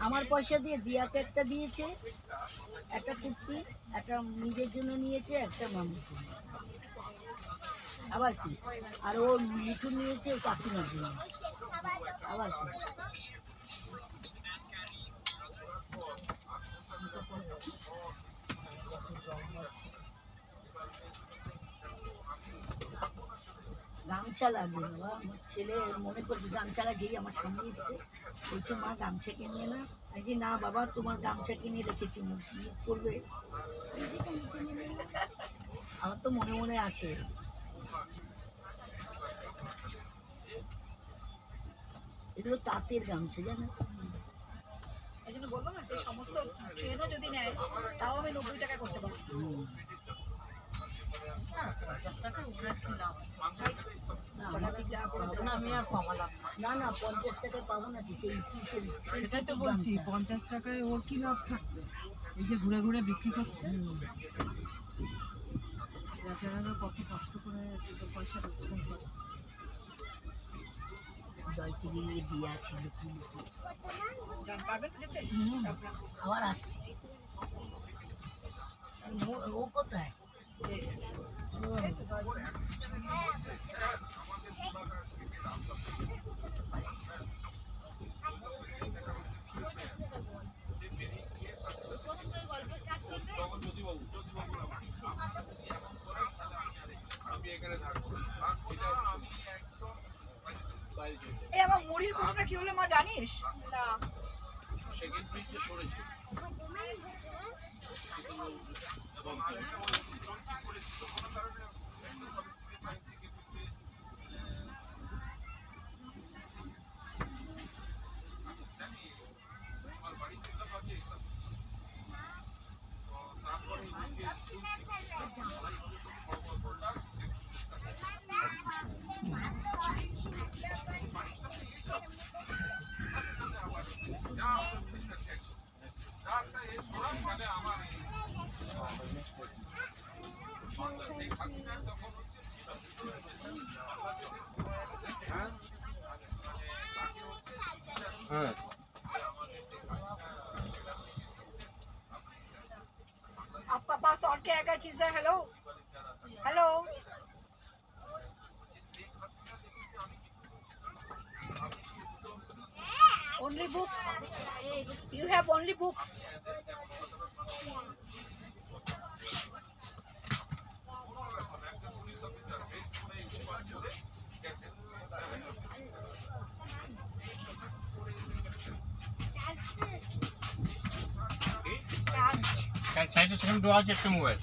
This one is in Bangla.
আমার পয়সা দিয়ে দিয়াকে একটা দিয়েছে, একটা কুর্তি, একটা নিজের জন্য নিয়েছে, একটা মামির জন্য। আবার কি, আর ও মিঠুন নিয়েছে কাকিমার জন্য। আবার কি, গামছা লাগবে বাবা। আমার ছেলে মনে করছে গামছা লাগেই আমার সামনে এসে বলছে মা গামছা কিনে না। আমি যে না বাবা, তোমার গামছা কিনে রেখেছি, মুখ করবে। আমার তো মনে মনে আছে। এগুলো তাঁতের গামছা জানো। এই জন্য বললাম না, সমস্ত ট্রেনও যদি নেয় তাও আমি 90 টাকা করতে পারবো। 50 টাকা ওর একটু লাভ আছে। আমি আর কমালাম না না, 50 টাকায় পাবো না। সেটাই তো বলছি, 50 টাকায় ওর কি লাভ থাকবে? এই যে ঘুরে ঘুরে বিক্রি করছে, বেচারারা কত কষ্ট করে পয়সা রোজগার করে। দলকে গিয়ে দিয়ে আসি লুকি লুকি। আবার আসছি। ও কোথায়? এই আমার মুড়ির কোটোটা কি হলো মা জানিস? না। आपका पास और क्या क्या चीज है? Hello hello, only books? You have only books? Can I just come to watch it to move it?